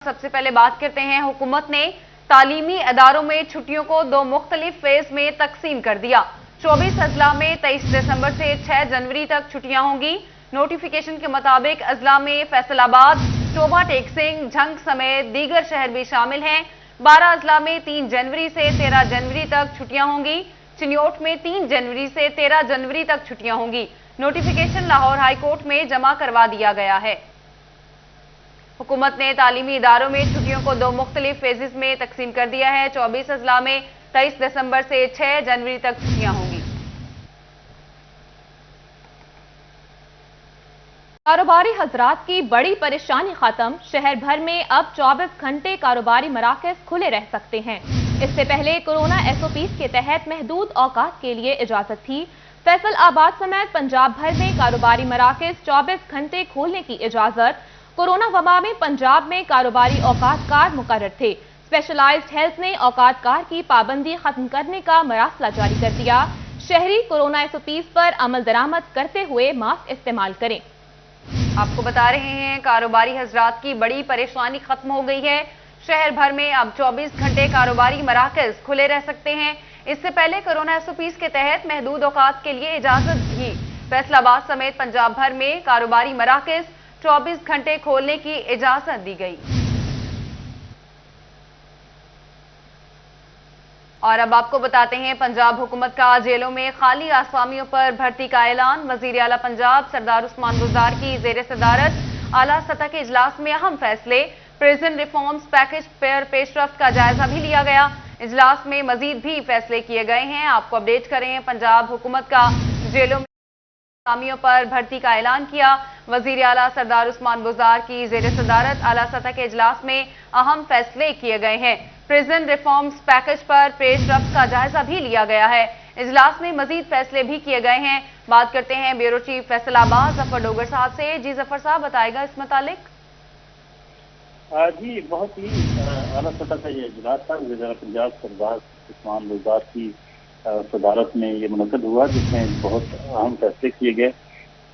सबसे पहले बात करते हैं, हुकूमत ने तालीमी अदारों में छुट्टियों को 2 मुख्तलिफ फेज में तकसीम कर दिया। 24 अजला में 23 दिसंबर से 6 जनवरी तक छुट्टियां होंगी। नोटिफिकेशन के मुताबिक अजला में फैसलाबाद, टोबा टेकसिंग, झंग समेत दीगर शहर भी शामिल हैं। 12 अजला में 3 जनवरी से 13 जनवरी तक छुट्टियां होंगी। चिन्योट में 3 जनवरी से 13 जनवरी तक छुट्टियां होंगी। नोटिफिकेशन लाहौर हाई कोर्ट में जमा करवा दिया गया है। हुकूमत ने तालीमी इदारों में छुट्टियों को 2 मुख्तलिफ फेजेस में तकसीम कर दिया है। 24 अजला में 23 दिसंबर से 6 जनवरी तक छुट्टियां होंगी। कारोबारी हजरात की बड़ी परेशानी खत्म। शहर भर में अब 24 घंटे कारोबारी मराकज खुले रह सकते हैं। इससे पहले कोरोना SOPs के तहत महदूद औकात के लिए इजाजत थी। फैसलाबाद समेत पंजाब भर में कारोबारी मराकज 24 घंटे खोलने की इजाजत। कोरोना वबा में पंजाब में कारोबारी औकात कार मुकर्रर थे। स्पेशलाइज्ड हेल्थ ने औकात कार की पाबंदी खत्म करने का मरासला जारी कर दिया। शहरी कोरोना SOPs पर अमल दरामद करते हुए मास्क इस्तेमाल करें। आपको बता रहे हैं, कारोबारी हजरात की बड़ी परेशानी खत्म हो गई है। शहर भर में अब 24 घंटे कारोबारी मराकज खुले रह सकते हैं। इससे पहले कोरोना SOPs के तहत महदूद औकात के लिए इजाजत थी। फैसलाबाद समेत पंजाब भर में कारोबारी मराकज 24 घंटे खोलने की इजाजत दी गई। और अब आपको बताते हैं, पंजाब हुकूमत का जेलों में खाली आसामियों पर भर्ती का ऐलान। वजीर आला पंजाब सरदार उस्मान गुजार की जेर सदारत आला सतह के इजलास में अहम फैसले। प्रिजन रिफॉर्म्स पैकेज पर पेशरफ्त का जायजा भी लिया गया। इजलास में मजीद भी फैसले किए गए हैं। आपको अपडेट करें, पंजाब हुकूमत का जेलों में आसामियों पर भर्ती का ऐलान किया। वजीर आला सरदार उस्मान गुजार की जेर सदारत आला सतह के इजलास में अहम फैसले किए गए हैं। प्रिजन रिफॉर्म्स पैकेज पर पेशरफ्त का जायजा भी लिया गया है। इजलास में मजीद फैसले भी किए गए हैं। बात करते हैं ब्यूरो चीफ फैसलाबाद जफर डोगर साहब से। जी जफर साहब, बताएगा इस मुतालिक। जी, बहुत ही आला सतह का ये इजलास था। वज़ीर आला पंजाब सरदार उस्मान गुजार की सदारत में ये मुनक़द हुआ, जिसमें बहुत अहम फैसले किए गए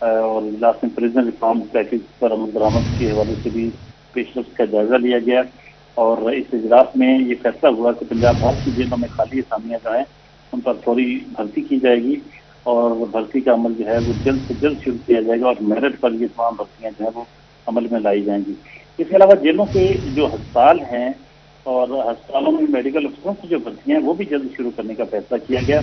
और इजलास में प्रिजन रिफॉर्म पैकेज पर अमल दरामद के हवाले से भी पेशरफ्त का जायजा लिया गया। और इस इजलास में ये फैसला हुआ कि पंजाब भर की जेलों में खाली असामियाँ जो हैं उन पर फौरी भर्ती की जाएगी और भर्ती का अमल जो है वो जल्द से जल्द शुरू किया जाएगा और मेरिट पर ये तमाम भर्तियाँ जो है वो अमल में लाई जाएंगी। इसके अलावा जेलों के जो अस्पताल हैं और अस्पतालों में मेडिकल अफसरों की जो भर्तियाँ हैं वो भी जल्द शुरू करने का फैसला किया गया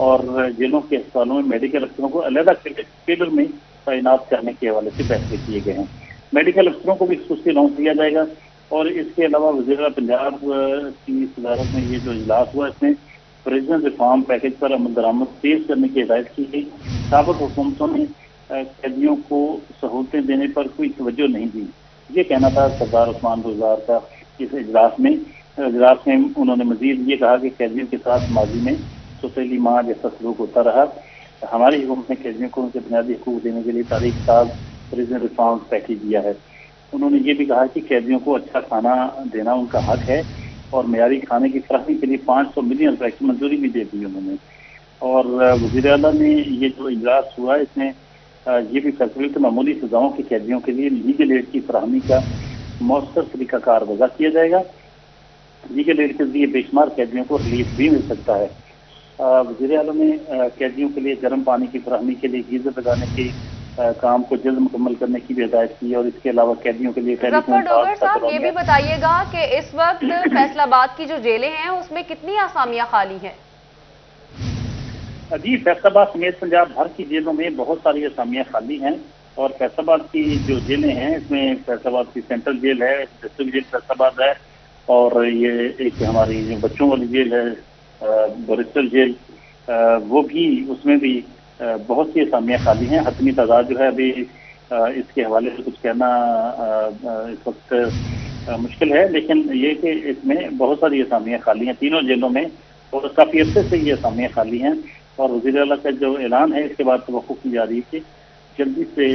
और जेलों के अस्पतालों में मेडिकल अफसरों को अलग कैडर में तैनात करने के हवाले से फैसले किए गए हैं। मेडिकल अफसरों को भी खुसूसी अनाउंस दिया जाएगा। और इसके अलावा वज़ीर आला पंजाब की सदारत में ये जो इजलास हुआ, इसमें प्रिजन रिफॉर्म पैकेज पर अमल दरामद तेज करने की हिदायत की गई। साबिक़ हुकूमतों ने कैदियों को सहूलतें देने पर कोई तवज्जो नहीं दी, ये कहना था सरदार उस्मान गुजार का इस इजलास में। उन्होंने मजीद ये कहा कि कैदियों के साथ माजी में सुसैली माँ जैसा सलूक होता रहा। हमारी हुकूमत ने कैदियों को उनके बुनियादी हुकूक देने के लिए तारीख साल प्रिजन रिफॉर्म पैकेज दिया है। उन्होंने ये भी कहा कि कैदियों को अच्छा खाना देना उनका हक है और मेयारी खाने की फराहमी के लिए 500 मिलियन रुपए की मंजूरी भी दे दी उन्होंने। और वज़ीर आला ने ये जो इजलास हुआ, इसमें ये भी फैसले कि मामूली सजाओं के कैदियों के लिए लीगल एड की फराहमी का मौसर तरीकाकार वज़ा किया जाएगा। लीगल एड के जरिए बेशुमार कैदियों को रिलीफ भी मिल सकता है। वज़ीर आला ने कैदियों के लिए गर्म पानी की फराहमी के लिए गीजर लगाने के काम को जल्द मुकम्मल करने की भी हिदायत की और इसके अलावा कैदियों के लिए जफर डोगर साहब, ये भी बताइएगा कि इस वक्त फैसलाबाद की जो जेलें हैं उसमें कितनी आसामियां खाली हैं? जी, फैसलाबाद समेत पंजाब भर की जेलों में बहुत सारी असामियाँ खाली हैं और फैसलाबाद की जो जेलें हैं इसमें फैसलाबाद की सेंट्रल जेल है, डिस्ट्रिक्ट जेल फैसलाबाद है और ये एक हमारी जो बच्चों वाली जेल है बरिस्टर जेल, वो भी, उसमें भी बहुत सी असामियाँ खाली हैं। हतमी तादाद जो है अभी इसके हवाले से कुछ कहना इस वक्त मुश्किल है, लेकिन ये कि इसमें बहुत सारी असामियाँ खाली हैं तीनों जेलों में और काफ़ी अरसे से ये असामियाँ खाली हैं। और वज़ीर आला का जो ऐलान है इसके बाद तवक्कुह की जा रही है कि जल्द से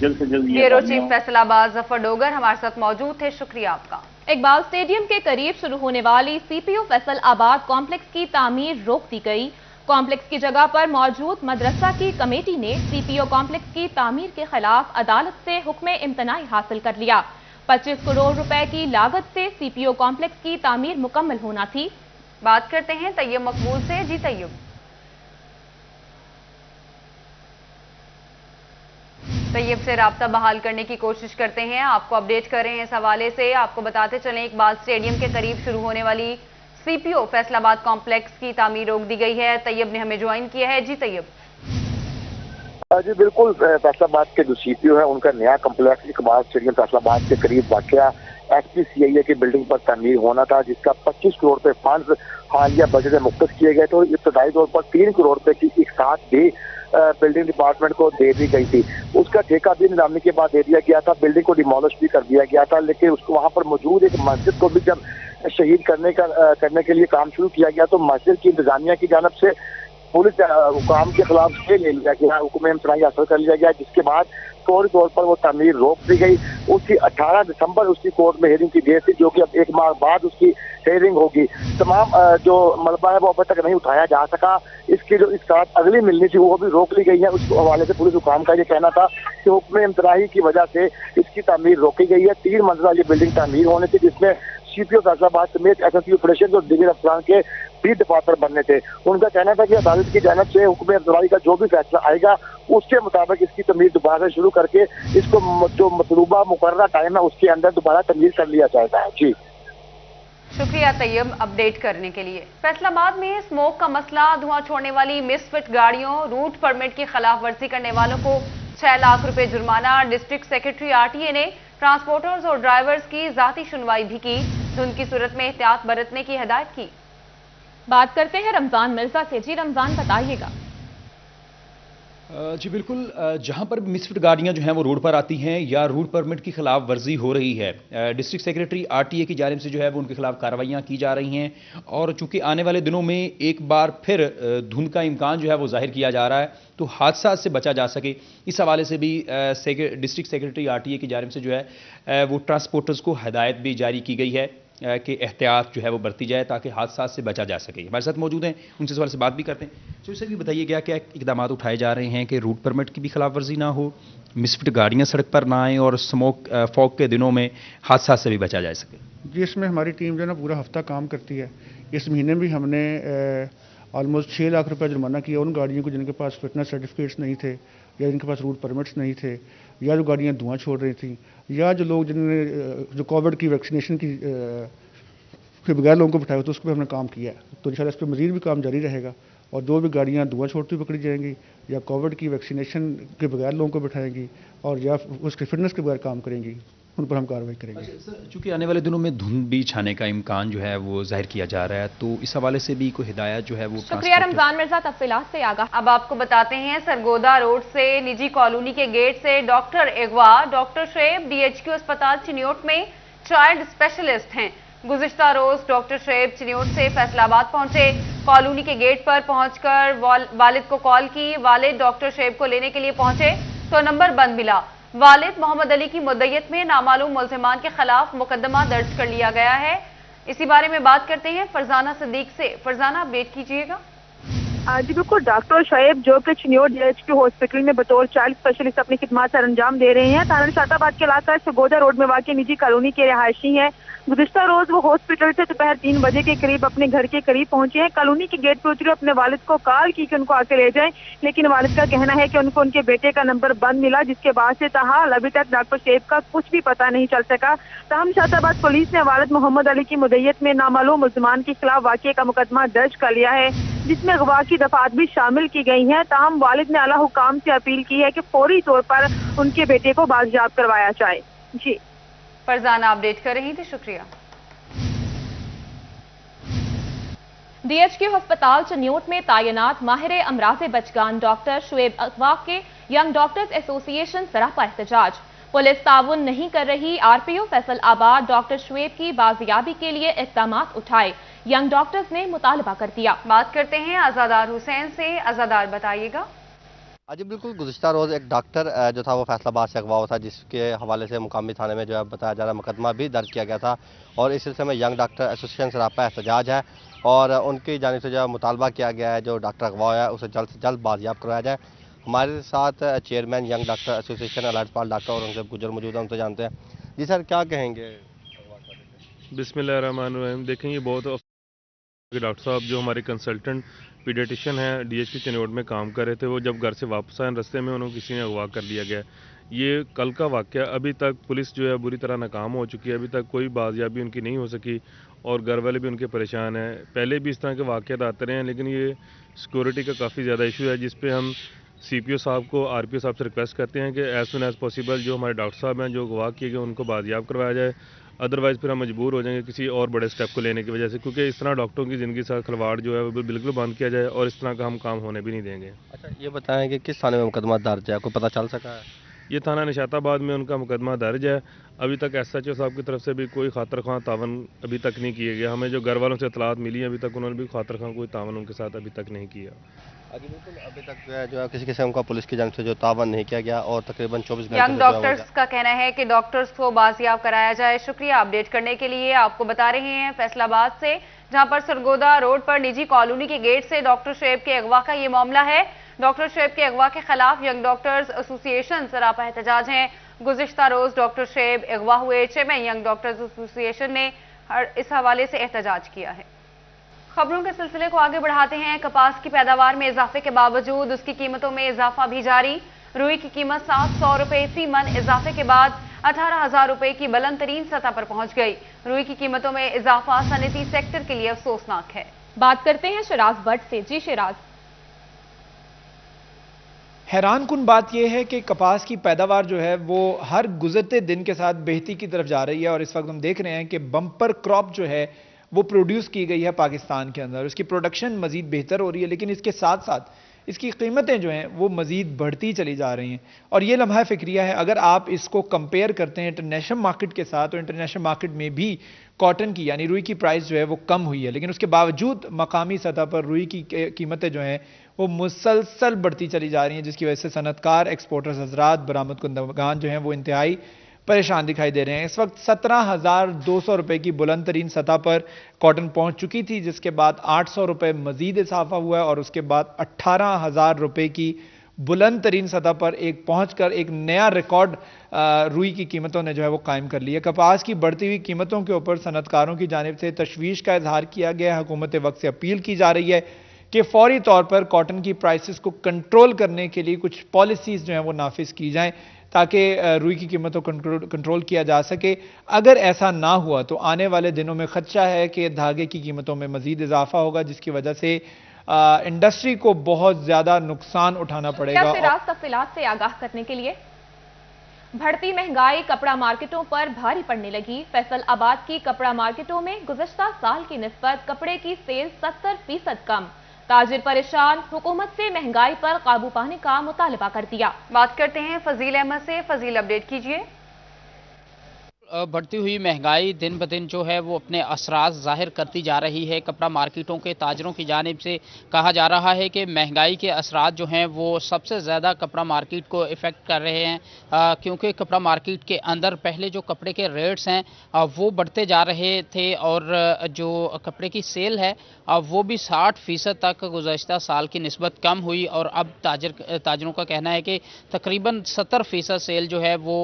जल्द ब्यूरो चीफ फैसलाबाद जफर डोगर हमारे साथ मौजूद थे। शुक्रिया आपका। इकबाल स्टेडियम के करीब शुरू होने वाली CPO फैसलाबाद कॉम्प्लेक्स की तामीर रोक दी गई। कॉम्प्लेक्स की जगह पर मौजूद मदरसा की कमेटी ने CPO कॉम्प्लेक्स की तामीर के खिलाफ अदालत से हुक्म इम्तनाई हासिल कर लिया। 25 करोड़ रुपए की लागत से सीपीओ कॉम्प्लेक्स की तामीर मुकम्मल होना थी। बात करते हैं तैयब मकबूल से। जी तैयब, तैयब से राब्ता बहाल करने की कोशिश करते हैं, आपको अपडेट कर रहे हैं इस हवाले से। आपको बताते चलें, इकबाल स्टेडियम के करीब शुरू होने वाली सीपीओ फैसलाबाद कॉम्प्लेक्स की तामीर रोक दी गई है। तैयब ने हमें ज्वाइन किया है। जी तैयब। जी बिल्कुल, फैसलाबाद के जो सीपीओ है उनका नया कम्प्लेक्स इकबाल स्टेडियम फैसलाबाद के करीब वाक़या SPCIA की बिल्डिंग पर तामीर होना था, जिसका 25 करोड़ रुपए फंड हालिया बजट में मुख्तस किए गए थे और इब्तदाई तौर पर 3 करोड़ रुपए की एक साथ भी बिल्डिंग डिपार्टमेंट को दे दी गई थी। उसका ठेका भी निलामी के बाद दे दिया गया था, बिल्डिंग को डिमोलिश भी कर दिया गया था, लेकिन उसको वहां पर मौजूद एक मस्जिद को भी जब शहीद करने के लिए काम शुरू किया गया तो मस्जिद की इंतजामिया की जानब से पुलिस हुकाम के खिलाफ स्टे ले लिया गया, हुक्म इम्तनाई हासिल कर लिया गया, जिसके बाद फौरी तौर पर वो तामीर रोक दी गई। उसकी 18 दिसंबर उसकी कोर्ट में हियरिंग की डेट थी, जो कि अब 1 माह बाद उसकी हियरिंग होगी। तमाम जो मलबा है वो अब तक नहीं उठाया जा सका। इसकी जो इस साथ अगली मिलनी थी वो भी रोक ली गई है। उस हवाले से पुलिस हुकाम का ये कहना था कि हुक्म इम्तनाई की वजह से इसकी तामीर रोकी गई है। 3 मंजिला ये बिल्डिंग तामीर होने थी, जिसमें सीपीओ फैसलाबाद समेत SSP ऑपरेशन और दिगर अफसरान के भी दफातर बनने थे। उनका कहना था कि अदालत की जानब से हुक्म इम्तनाई का जो भी फैसला आएगा उसके मुताबिक इसकी तमीर दोबारा शुरू करके इसको जो मतलूबा मुकर्ररा टाइम है उसके अंदर दोबारा तमीर कर लिया जाएगा। जी शुक्रिया तैयब अपडेट करने के लिए। फैसलाबाद में स्मोक का मसला, धुआं छोड़ने वाली मिसफिट गाड़ियों, रूट परमिट की खिलाफ वर्जी करने वालों को 6 लाख रुपए जुर्माना। डिस्ट्रिक्ट सेक्रेटरी RTA ने ट्रांसपोर्टर्स और ड्राइवर्स की जाती सुनवाई भी की, धुंध की सूरत में एहतियात बरतने की हिदायत की। बात करते हैं रमजान मिर्जा से। जी रमजान, बताइएगा। जी बिल्कुल, जहां पर मिसफिट गाड़ियां जो हैं वो रोड पर आती हैं या रूट परमिट की खिलाफ वर्जी हो रही है, डिस्ट्रिक्ट सेक्रेटरी RTA की जानिब से जो है वो उनके खिलाफ कार्रवाइयां की जा रही हैं। और चूंकि आने वाले दिनों में एक बार फिर धुंध का इम्कान जो है वो जाहिर किया जा रहा है, तो हादसा से बचा जा सके, इस हवाले से भी डिस्ट्रिक्ट सेक्रेटरी RTA की जानिब से जो है वो ट्रांसपोर्टर्स को हिदायत भी जारी की गई है कि एहतियात जो है वो बरती जाए ताकि हादसा से बचा जा सके। हमारे साथ मौजूद हैं, उनसे सवाल से बात भी करते हैं। तो इससे भी बताइए क्या क्या इकदाम उठाए जा रहे हैं कि रूट परमिट की भी खिलाफ वर्जी ना हो, मिसफिट गाड़ियाँ सड़क पर ना आएँ और स्मोक फॉग के दिनों में हादसा से भी बचा जा सके। जी, इसमें हमारी टीम जो है ना पूरा हफ्ता काम करती है। इस महीने भी हमने ऑलमोस्ट 6 लाख रुपए जुर्माना किया उन गाड़ियों को जिनके पास फिटनेस सर्टिफिकेट्स नहीं थे या जिनके पास रूट परमिट्स नहीं थे या जो गाड़ियाँ धुआं छोड़ रही थी या जो लोग जिन्होंने जो कोविड की वैक्सीनेशन की के बगैर लोगों को बिठाया तो उस पर हमने काम किया है। तो इंशाल्लाह इस पर मज़ीद भी काम जारी रहेगा और जो भी गाड़ियाँ धुआं छोड़ती हुई पकड़ी जाएंगी या कोविड की वैक्सीनेशन के बगैर लोगों को बिठाएंगी और या उसके फिटनेस के बगैर काम करेंगी, उन पर हम कार्रवाई करेंगे। चूंकि आने वाले दिनों में धुंध भी छाने का इम्कान जो है वो जाहिर किया जा रहा है, तो इस हवाले से भी कोई हिदायत जो है वो। शुक्रिया रमजान मिर्जा तफसीलात से आगाह। अब आपको बताते हैं, सरगोदा रोड से निजी कॉलोनी के गेट से डॉक्टर अगवा। डॉक्टर शुएब DHQ अस्पताल चिन्योट में चाइल्ड स्पेशलिस्ट हैं। गुज़िश्ता रोज डॉक्टर शुएब चिन्योट से फैसलाबाद पहुंचे। कॉलोनी के गेट पर पहुंचकर वालिद को कॉल की। वालिद डॉक्टर शुएब को लेने के लिए पहुंचे तो नंबर बंद मिला। वालिद मोहम्मद अली की मुद्दयत में नामालूम मुल्ज़िमान के खिलाफ मुकदमा दर्ज कर लिया गया है। इसी बारे में बात करते हैं फरजाना सिद्दीक से। फरजाना, अपडेट कीजिएगा। जी बिल्कुल, डॉक्टर शुएब जो कि चिन्योट DHQ हॉस्पिटल में बतौर चाइल्ड स्पेशलिस्ट अपनी खिदमत सर अंजाम दे रहे हैं। थाना शाताबाद के इलाका सरगोदा रोड में वाक़ निजी कॉलोनी के रिहायशी हैं। गुज़िश्ता रोज वो हॉस्पिटल से दोपहर 3 बजे के करीब अपने घर के करीब पहुंचे हैं। कॉलोनी के गेट पर उतरे, अपने वालिद को कॉल की कि उनको आके ले जाएं, लेकिन वालिद का कहना है कि उनको उनके बेटे का नंबर बंद मिला, जिसके बाद से ताहाल अभी तक डॉक्टर शुएब का कुछ भी पता नहीं चल सका। ताहम शाताबाद पुलिस ने वालिद मोहम्मद अली की मुद्दयत में नामालूम मुल्ज़िमान के खिलाफ वाक़े का मुकदमा दर्ज कर लिया है, जिसमें अगवा की दफात भी शामिल की गई हैं। ताहम वालिद ने आला हुकाम से अपील की है कि फौरी तौर पर उनके बेटे को बाजियाब करवाया जाए। जी फरजाना अपडेट कर रही थी, शुक्रिया। DHQ अस्पताल चिन्योट में तायनात माहिर अमराज़े बचगान डॉक्टर शुएब अगवा के यंग डॉक्टर्स एसोसिएशन सरापा एहतजाज। पुलिस ताउन नहीं कर रही। RPO फैसल आबाद डॉक्टर शुएब की बाजियाबी के लिए इक़दाम उठाए, यंग डॉक्टर्स ने मुतालबा कर दिया। बात करते हैं अज़ादार हुसैन से। अज़ादार, बताइएगा। जी बिल्कुल, गुज़िश्ता रोज़ एक डॉक्टर जो था वो फैसलाबाद से अगवा हुआ था, जिसके हवाले से मुकामी थाने में जो है बताया जा रहा है मुकदमा भी दर्ज किया गया था और इस सिलसिले में यंग डॉक्टर एसोसिएशन सरापा एहतजाज है और उनकी जानिब से जो है मुतालबा किया गया है जो डॉक्टर अगवा है उसे जल्द से जल्द बाजियाब करवाया जाए। हमारे साथ chairman young doctor association alert पाल डॉक्टर औरंगजेब गुजर मौजूद है, उनसे जानते हैं। جی سر کیا کہیں گے؟ बिस्मिल्लाहिर्रहमानिर्रहीम। देखें ये बहुत डॉक्टर साहब जो हमारे कंसल्टेंट पीडियाट्रिशियन हैं डीएचपी चिन्नौड में काम कर रहे थे, वो जब घर से वापस आए रास्ते में उन्हें किसी ने अगवा कर लिया गया। ये कल का वाक़या, अभी तक पुलिस जो है बुरी तरह नाकाम हो चुकी है, अभी तक कोई बाजियाबी उनकी नहीं हो सकी और घर वाले भी उनके परेशान हैं। पहले भी इस तरह के वाक़यात आते रहे हैं, लेकिन ये सिक्योरिटी का काफ़ी ज़्यादा इशू है, जिस पे हम CPO साहब को RPO साहब से रिक्वेस्ट करते हैं कि एज़ सुन एज़ पॉसिबल जो हमारे डॉक्टर साहब हैं जो अगवा किए गए उनको बाजियाब करवाया जाए। अदरवाइज़ फिर हम मजबूर हो जाएंगे किसी और बड़े स्टेप को लेने की वजह से, क्योंकि इस तरह डॉक्टरों की ज़िंदगी से खिलवाड़ जो है वो बिल्कुल बंद किया जाए और इस तरह का हम काम होने भी नहीं देंगे। अच्छा ये बताएं कि किस थाने में मुकदमा दर्ज है, आपको पता चल सका है? ये थाना निशाताबाद में उनका मुकदमा दर्ज है। अभी तक SHO साहब की तरफ से भी कोई खातर खां तावन अभी तक नहीं किया गया। हमें जो घर वालों से इतलात मिली है अभी तक उन्होंने भी खातर खां कोई तावन उनके साथ अभी तक नहीं किया। जी बिल्कुल, अभी तक जो है किसी किस्म का पुलिस की जानिब से जो तावन नहीं किया गया और तकरीबन 24 घंटे यंग डॉक्टर्स का कहना है कि डॉक्टर्स को बाजियाब कराया जाए। शुक्रिया अपडेट करने के लिए। आपको बता रहे हैं फैसलाबाद से, जहां पर सरगोदा रोड पर निजी कॉलोनी के गेट से डॉक्टर शोएब के अगवा का ये मामला है। डॉक्टर शोएब के अगवा के खिलाफ यंग डॉक्टर्स एसोसिएशन सरापा एहतजाज हैं। गुज़िश्ता रोज डॉक्टर शोएब अगवा हुए। चेयरमैन यंग डॉक्टर्स एसोसिएशन ने इस हवाले से एहतजाज किया है। खबरों के सिलसिले को आगे बढ़ाते हैं। कपास की पैदावार में इजाफे के बावजूद उसकी कीमतों में इजाफा भी जारी। रुई की कीमत 700 रुपए फी मन इजाफे के बाद 18,000 रुपए की बुलंद तरीन सतह पर पहुंच गई। रुई की कीमतों में इजाफा सनती सेक्टर के लिए अफसोसनाक है। बात करते हैं शिराज भट्ट से। जी शिराज। हैरान कुन बात यह है कि कपास की पैदावार जो है वो हर गुजरते दिन के साथ बेहतरी की तरफ जा रही है और इस वक्त हम देख रहे हैं कि बम्पर क्रॉप जो है वो प्रोड्यूस की गई है पाकिस्तान के अंदर। उसकी प्रोडक्शन मजीद बेहतर हो रही है, लेकिन इसके साथ साथ इसकी कीमतें जो हैं वो मजीद बढ़ती चली जा रही हैं और ये लम्हा फ़िक्रिया है। अगर आप इसको कंपेयर करते हैं इंटरनेशनल मार्केट के साथ, तो इंटरनेशनल मार्केट में भी कॉटन की यानी रुई की प्राइस जो है वो कम हुई है, लेकिन उसके बावजूद मकामी सतह पर रुई की कीमतें जो हैं वो मुसलसल बढ़ती चली जा रही हैं, जिसकी वजह से सनतकार, एक्सपोर्टर्स हजरात, बरामद कुंदगान जो हैं वो इंतहाई परेशान दिखाई दे रहे हैं। इस वक्त 17,200 रुपए की बुलंद तरीन सतह पर कॉटन पहुंच चुकी थी, जिसके बाद 800 रुपए मजीद इजाफा हुआ है और उसके बाद 18,000 रुपए की बुलंद तरीन सतह पर पहुंचकर एक नया रिकॉर्ड रुई की कीमतों ने जो है वो कायम कर लिया। कपास की बढ़ती हुई कीमतों के ऊपर सनतकारों की जानिब से तशवीश का इजहार किया गया है। हुकूमत वक्त से अपील की जा रही है कि फौरी तौर पर कॉटन की प्राइसेस को कंट्रोल करने के लिए कुछ पॉलिसीज जो हैं वो नाफिज की जाएं ताकि रुई की कीमतों को कंट्रोल किया जा सके। अगर ऐसा ना हुआ तो आने वाले दिनों में खदशा है कि धागे की कीमतों में मजीद इजाफा होगा, जिसकी वजह से इंडस्ट्री को बहुत ज्यादा नुकसान उठाना पड़ेगा। तफसीलात से आगाह करने के लिए। बढ़ती महंगाई कपड़ा मार्केटों पर भारी पड़ने लगी। फैसलाबाद की कपड़ा मार्केटों में गुज़श्ता साल की निस्बत कपड़े की सेल 70% कम। ताजिर परेशान, हुकूमत से महंगाई पर काबू पाने का मुतालबा कर दिया। बात करते हैं फजील अहमद से। फजील अपडेट कीजिए। बढ़ती हुई महंगाई दिन ब दिन जो है वो अपने असरात ज़ाहिर करती जा रही है। कपड़ा मार्केटों के ताजरों की जानिब से कहा जा रहा है कि महंगाई के असरात जो हैं वो सबसे ज़्यादा कपड़ा मार्केट को इफ़ेक्ट कर रहे हैं, क्योंकि कपड़ा मार्केट के अंदर पहले जो कपड़े के रेट्स हैं वो बढ़ते जा रहे थे और जो कपड़े की सेल है वो भी 60% तक गुज़श्ता साल की निस्बत कम हुई और अब ताजरों का कहना है कि तकरीबन 70% सेल जो है वो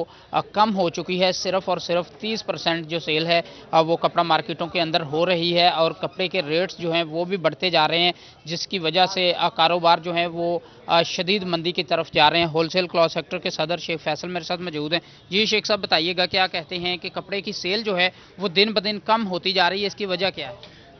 कम हो चुकी है। सिर्फ़ और सिर्फ 30% जो सेल है वो कपड़ा मार्केटों के अंदर हो रही है और कपड़े के रेट्स जो हैं वो भी बढ़ते जा रहे हैं, जिसकी वजह से कारोबार जो है वो शदीद मंदी की तरफ जा रहे हैं। होलसेल क्लॉथ सेक्टर के सदर शेख फैसल मेरे साथ मौजूद हैं। जी शेख साहब बताइएगा, क्या कहते हैं कि कपड़े की सेल जो है वो दिन ब दिन कम होती जा रही है, इसकी वजह क्या है?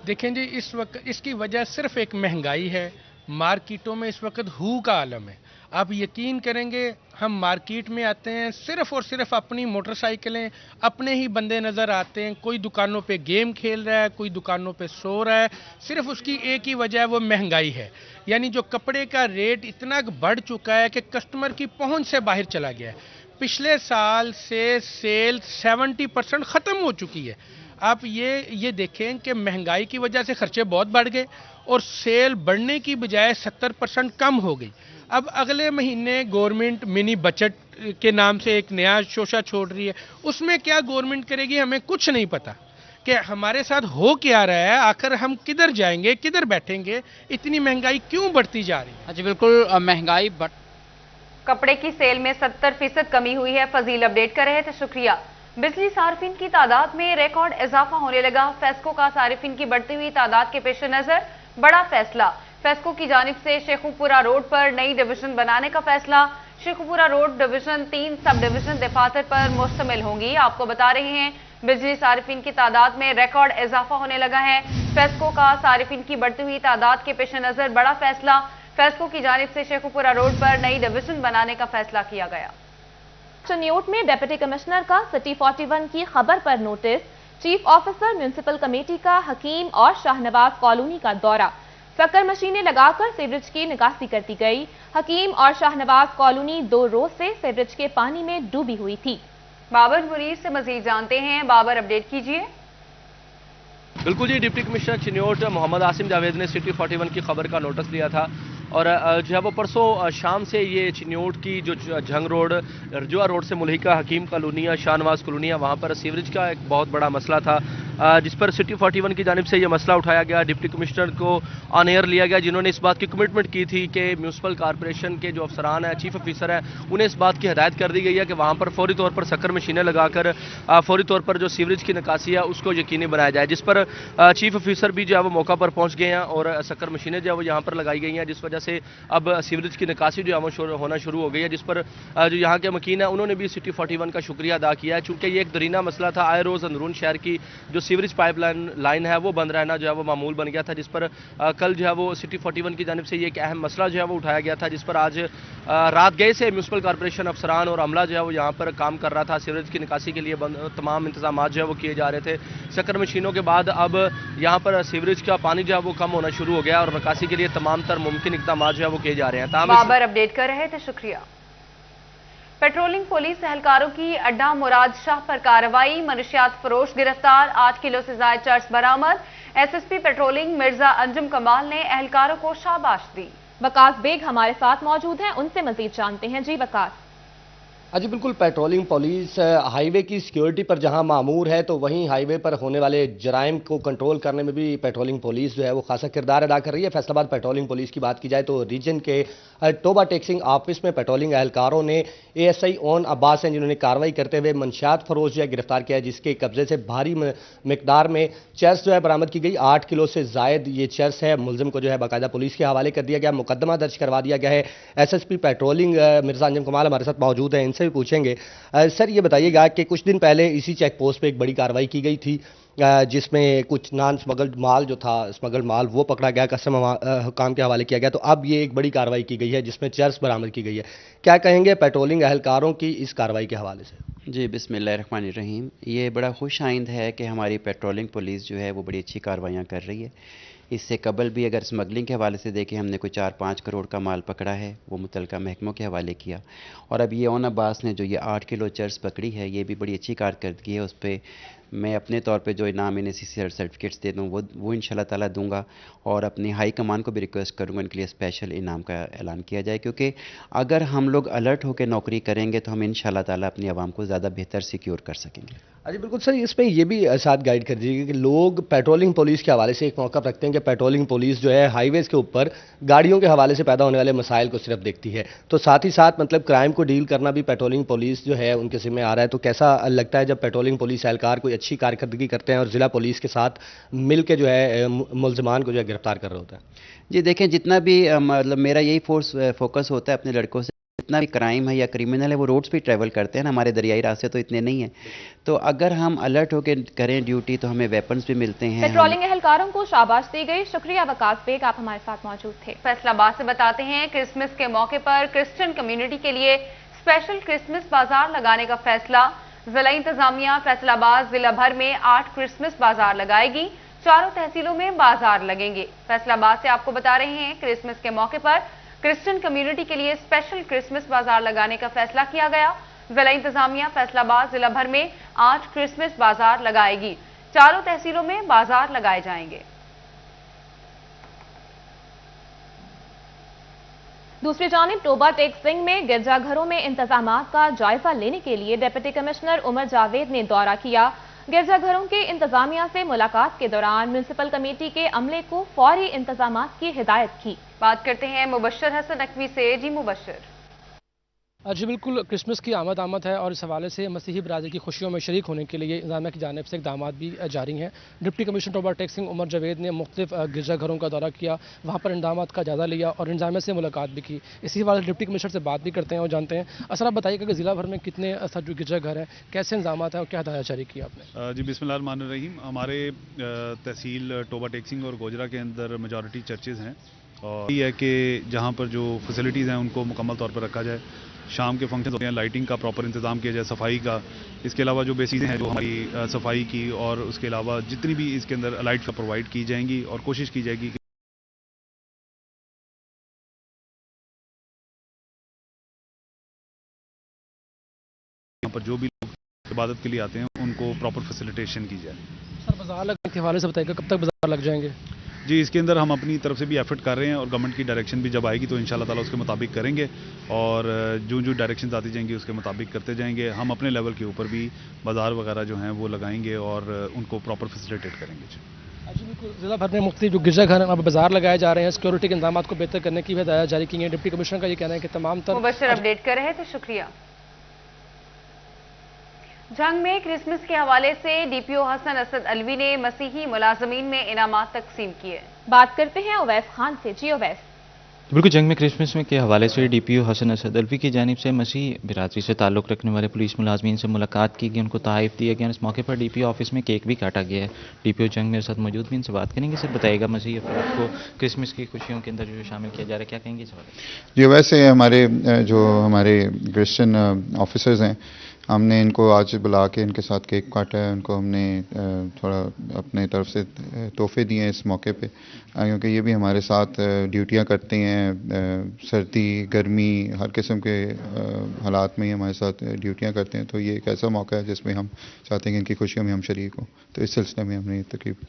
देखें जी, इस वक्त इसकी वजह सिर्फ एक महंगाई है। मार्केटों में इस वक्त हू का आलम है। आप यकीन करेंगे, हम मार्केट में आते हैं, सिर्फ और सिर्फ अपनी मोटरसाइकिलें, अपने ही बंदे नज़र आते हैं। कोई दुकानों पे गेम खेल रहा है, कोई दुकानों पे सो रहा है। सिर्फ उसकी एक ही वजह है, वो महंगाई है। यानी जो कपड़े का रेट इतना बढ़ चुका है कि कस्टमर की पहुंच से बाहर चला गया है। पिछले साल से सेल 70% ख़त्म हो चुकी है। आप ये देखें कि महंगाई की वजह से खर्चे बहुत बढ़ गए और सेल बढ़ने की बजाय 70% कम हो गई। अब अगले महीने गवर्नमेंट मिनी बजट के नाम से एक नया शोशा छोड़ रही है। उसमें क्या गवर्नमेंट करेगी हमें कुछ नहीं पता कि हमारे साथ हो क्या रहा है, आखिर हम किधर जाएंगे, किधर बैठेंगे, इतनी महंगाई क्यों बढ़ती जा रही है। जी बिल्कुल, महंगाई कपड़े की सेल में 70% कमी हुई है। फजील अपडेट कर रहे थे, शुक्रिया। बिजली सार्फिन की तादाद में रिकॉर्ड इजाफा होने लगा। फेस्को का सार्फिन की बढ़ती हुई तादाद के पेश नजर बड़ा फैसला। फेस्को की जानिब से शेखुपुरा रोड पर नई डिवीजन बनाने का फैसला। Sheikhupura road division 3 sub division दफातर पर मुश्तमिल होंगी। आपको बता रहे हैं बिजली सार्फिन की तादाद में रिकॉर्ड इजाफा होने लगा है। फेस्को का सार्फिन की बढ़ती हुई तादाद के पेश नजर बड़ा फैसला। फेस्को की जानिब से शेखुपुरा रोड पर नई डिवीजन बनाने का फैसला किया गया। चनियोट में डिप्टी कमिश्नर का सिटी 41 की खबर पर notice. Chief officer municipal committee का हकीम और शाहनवाज कॉलोनी का दौरा। शक्कर मशीनें लगाकर सीवरेज की निकासी करती गई। हकीम और शाहनवाज कॉलोनी 2 रोज से सीवरेज के पानी में डूबी हुई थी। बाबर मुनीर से मजीद जानते हैं। बाबर, अपडेट कीजिए। बिल्कुल जी, डिप्टी कमिश्नर चिन्योट मोहम्मद आसिम जावेद ने सिटी 41 की खबर का नोटिस लिया था और जो है वो परसों शाम से ये चिन्योट की जो झंग रोड, रजुआ रोड से मुल्हिका हकीम कॉलोनिया, शाहनवाज कॉलोनिया, वहाँ पर सीवरेज का एक बहुत बड़ा मसला था, जिस पर सिटी 41 की जानिब से ये मसला उठाया गया। डिप्टी कमिश्नर को ऑन एयर लिया गया, जिन्होंने इस बात की कमिटमेंट की थी कि म्यूनसिपल कॉरपोरेशन के जो अफसरान हैं, चीफ ऑफिसर हैं, उन्हें इस बात की हिदायत कर दी गई है कि वहाँ पर फौरी तौर पर शक्कर मशीनें लगाकर फौरी तौर पर जो सीवरेज की निकासी है उसको यकीनी बनाया जाए, जिस पर चीफ ऑफिसर भी जो है वो मौका पर पहुँच गए हैं और शक्कर मशीनें जो है वो यहाँ पर लगाई गई हैं, जिस वजह से अब सीवरेज की निकासी जो है वो होना शुरू हो गई है, जिस पर जो यहाँ के मकीन है उन्होंने भी सिटी 41 का शुक्रिया अदा किया है। चूँकि ये एक दरीना मसला था, आए रोज़ अंदरून शहर की जो सीवरेज पाइप लाइन है वो बंद रहना जो है वो मामूल बन गया था, जिस पर कल जो है वो सिटी 41 की जानिब से ये एक अहम मसला जो है वो उठाया गया था, जिस पर आज रात गए से म्यूनसिपल कॉरपोरेशन अफसरान और अमला जो है वो यहाँ पर काम कर रहा था। सीवरेज की निकासी के लिए तमाम इंतजाम जो है वो किए जा रहे थे। शक्कर मशीनों के बाद अब यहाँ पर सीवरेज का पानी जो है वो कम होना शुरू हो गया और निकासी के लिए तमाम तर मुमकिन इक़दाम जो है वो किए जा रहे हैं। बाबर अपडेट कर रहे थे, शुक्रिया। पेट्रोलिंग पुलिस एहलकारों की अड्डा मुराद शाह पर कार्रवाई। मनशियात फरोश गिरफ्तार। 8 किलो से ज्यादा चर्स बरामद। एसएसपी पेट्रोलिंग मिर्जा अंजुम कमाल ने एहलकारों को शाबाश दी। वकास बेग हमारे साथ मौजूद हैं, उनसे मजीद जानते हैं। जी वकास। जी बिल्कुल, पेट्रोलिंग पुलिस हाईवे की सिक्योरिटी पर जहां मामूर है तो वहीं हाईवे पर होने वाले जराइम को कंट्रोल करने में भी पेट्रोलिंग पुलिस जो है वो खासा किरदार अदा कर रही है। फैसलाबाद पेट्रोलिंग पुलिस की बात की जाए तो रीजन के टोबा टैक्सिंग ऑफिस में पेट्रोलिंग एहलकारों ने एएसआई ओन अब्बास हैं जिन्होंने कार्रवाई करते हुए मनशियात फरोश जो है गिरफ्तार किया है, जिसके कब्जे से भारी मिकदार में चर्स जो है बरामद की गई। 8 किलो से जायद ये चर्स है। मुलजिम को जो है बाकायदा पुलिस के हवाले कर दिया गया, मुकदमा दर्ज करवा दिया गया है। एसएसपी पेट्रोलिंग मिर्जा अंजुम कमाल हमारे साथ मौजूद हैं, इनसे भी पूछेंगे। सर ये बताइएगा कि कुछ दिन पहले इसी चेक पोस्ट पे एक बड़ी कार्रवाई की गई थी जिसमें कुछ नॉन स्मगल्ड माल जो था, स्मगल्ड माल, वो पकड़ा गया, कस्टम हुकाम के हवाले किया गया। तो अब ये एक बड़ी कार्रवाई की गई है जिसमें चर्स बरामद की गई है। क्या कहेंगे पेट्रोलिंग एहलकारों की इस कार्रवाई के हवाले से? जी बिस्मिल्लाहिर्रहमानिर्रहीम। ये बड़ा खुश आइंद है कि हमारी पेट्रोलिंग पुलिस जो है वो बड़ी अच्छी कार्रवाइयाँ कर रही है। इससे कबल भी अगर स्मगलिंग के हवाले से देखें, हमने कोई 4-5 करोड़ का माल पकड़ा है, वो मुतलका महकमों के हवाले किया। और अब ये ओन अब्बास ने जो ये 8 किलो चर्स पकड़ी है, ये भी बड़ी अच्छी कारकर्दगी है। उस पर मैं अपने तौर पे जो इनाम इन्हें सर्टिफिकेट्स दे दूँ वो इंशाल्लाह ताला दूंगा और अपनी हाई कमान को भी रिक्वेस्ट करूँगा इनके लिए स्पेशल इनाम का ऐलान किया जाए, क्योंकि अगर हम लोग अलर्ट होकर नौकरी करेंगे तो हम इंशाल्लाह ताला अपनी आवाम को ज़्यादा बेहतर सिक्योर कर सकेंगे। जी बिल्कुल सर, इसमें ये भी साथ गाइड कर दीजिए कि लोग पेट्रोलिंग पुलिस के हवाले से एक मौका रखते हैं कि पेट्रोलिंग पुलिस जो है हाईवेज़ के ऊपर गाड़ियों के हवाले से पैदा होने वाले मसाइल को सिर्फ देखती है, तो साथ ही साथ मतलब क्राइम को डील करना भी पेट्रोलिंग पुलिस जो है उनके जिम्मे आ रहा है। तो कैसा लगता है जब पेट्रोलिंग पुलिस एहलकार कोई अच्छी कारकर्दगी करते हैं और ज़िला पुलिस के साथ मिल के जो है मुलजमान को जो है गिरफ्तार कर रहे होता है? जी देखें, जितना भी मतलब मेरा यही फोकस होता है अपने लड़कों से, जितना भी क्राइम है या क्रिमिनल है वो रोड्स पे ट्रैवल करते हैं ना, हमारे दरियाई रास्ते तो इतने नहीं हैं। तो अगर हम अलर्ट होकर करें ड्यूटी तो हमें वेपन्स भी मिलते हैं। पेट्रोलिंग एहलकारों को शाबाश दी गई। शुक्रिया वकास बेग, आप हमारे साथ मौजूद थे। फैसलाबाद से बताते हैं, क्रिसमस के मौके पर क्रिश्चियन कम्युनिटी के लिए स्पेशल क्रिसमस बाजार लगाने का फैसला। जिला इंतजामिया फैसलाबाद जिला भर में 8 क्रिसमस बाजार लगाएगी। 4 तहसीलों में बाजार लगेंगे। फैसलाबाद से आपको बता रहे हैं, क्रिसमस के मौके पर क्रिश्चियन कम्युनिटी के लिए स्पेशल क्रिसमस बाजार लगाने का फैसला किया गया। जिला इंतजामिया फैसलाबाद जिला भर में 8 क्रिसमस बाजार लगाएगी। 4 तहसीलों में बाजार लगाए जाएंगे। दूसरी जानिब टोबा टैक्सिंग में गिरजाघरों में इंतजामात का जायजा लेने के लिए डिप्टी कमिश्नर उमर जावेद ने दौरा किया। गिरजाघरों के इंतजामिया से मुलाकात के दौरान म्युनिसिपल कमेटी के अमले को फौरी इंतजामात की हिदायत की। बात करते हैं मुबश्शिर हसन नकवी से। जी मुबश्शिर। جی بالکل، کرسمس کی آمد ہے اور اس حوالے سے مسیحی برادری کی خوشیوں میں شریک ہونے کے لیے انتظامیہ کی جانب سے اقدامات بھی جاری ہیں۔ ڈپٹی کمشنر ٹوبہ ٹیکسنگ عمر جاوید نے مختلف گرجا گھروں کا دورہ کیا، وہاں پر اقدامات کا جائزہ لیا اور انتظامیہ سے ملاقات بھی کی۔ اسی حوالے سے ڈپٹی کمشنر سے بات بھی کرتے ہیں اور جانتے ہیں۔ اصل آپ بتائیے کہ ضلع بھر میں کتنے جو گرجا گھر ہیں، کیسے انتظامات ہیں اور کیا ہدایات جاری کی آپ نے؟ جی بسم اللہ الرحمن الرحیم۔ ہمارے تحصیل ٹوبہ ٹیکسنگ اور گوجرا کے اندر میجورٹی چرچز ہیں، اور یہ ہے کہ جہاں پر جو فیسلٹیز ہیں ان کو مکمل طور پر رکھا جائے، شام کے فنکشن ہوتے ہیں، لائٹنگ کا پراپر انتظام کیا جائے، صفائی کا، اس کے علاوہ جو بیسیز ہیں جو ہماری صفائی کی، اور اس کے علاوہ جتنی بھی اس کے اندر لائٹ کا پرووائڈ کی جائیں گی، اور کوشش کی جائے گی کہ یہاں پر جو بھی لوگ عبادت کے لیے آتے ہیں ان کو پراپر فیسیلیٹیشن کی جائے۔ سر بازار لگنے کے حوالے سے بتائیے گا کب تک بازار لگ جائیں گے؟ جی اس کے اندر ہم اپنی طرف سے بھی ایفرٹ کر رہے ہیں، اور گورنمنٹ کی ڈائریکشن بھی جب آئے گی تو انشاءاللہ تعالیٰ اس کے مطابق کریں گے، اور جو ڈائریکشنز آتی جائیں گی اس کے مطابق کرتے جائیں گے۔ ہم اپنے لیول کے اوپر بھی بازار وغیرہ جو ہیں وہ لگائیں گے اور ان کو پراپر فیسیلیٹیٹ کریں گے۔ جی بالکل، ضلع بھر میں مختلف جو گرجا گھر ہیں وہاں پہ بازار لگائے جا رہے ہیں، سیکورٹی کے انتظامات کو بہتر کرنے کی بھی ہدایات جاری کی ہیں۔ ڈپٹی کمشنر کا یہ کہنا ہے کہ تمام مبشر اپڈیٹ کر رہے تھے، شکریہ۔ جنگ میں کرسمس کے حوالے سے ڈی پی او حسن اسد الوی نے مسیحی ملازمین میں انعامات تقسیم کیے۔ بات کرتے ہیں اویس خان سے۔ جی اویس۔ بالکل، جنگ میں کرسمس کے حوالے سے ڈی پی او حسن اسد الوی کی جانب سے مسیحی برادری سے تعلق رکھنے والے پولیس ملازمین سے ملاقات کی گئی، ان کو تحائف دیے گئے۔ اس موقع پر ڈی پی او آفس میں کیک بھی کاٹا گیا ہے۔ ڈی پی او جنگ میرے ساتھ موجود بھی، ان سے بات کریں گے۔ سر بتائیے گا مسیحی افراد کو کرسمس کی خوشیوں کے اندر جو شامل کیا جا رہا ہے، کیا کہیں گے اس حوالے سے؟ جی ویسے ہمارے کرسچن آفیسرز ہیں، ہم نے ان کو آج بلا کے ان کے ساتھ کیک کاٹا ہے، ان کو ہم نے تھوڑا اپنے طرف سے تحفے دیے ہیں اس موقع پہ، کیونکہ یہ بھی ہمارے ساتھ ڈیوٹیاں کرتے ہیں، سردی گرمی ہر قسم کے حالات میں ہی ہمارے ساتھ ڈیوٹیاں کرتے ہیں، تو یہ ایک ایسا موقع ہے جس میں ہم چاہتے ہیں کہ ان کی خوشیوں میں ہم شریک ہوں، تو اس سلسلے میں ہم نے یہ تقریب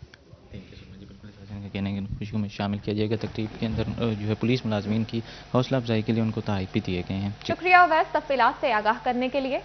کہنے کے خوشیوں میں شامل کیا جائے گا۔ تقریب کے اندر جو ہے پولیس ملازمین کی حوصلہ افزائی کے لیے ان کو تحائف بھی دیے گئے ہیں۔ شکریہ اویس، تفصیلات سے آگاہ کرنے کے لیے۔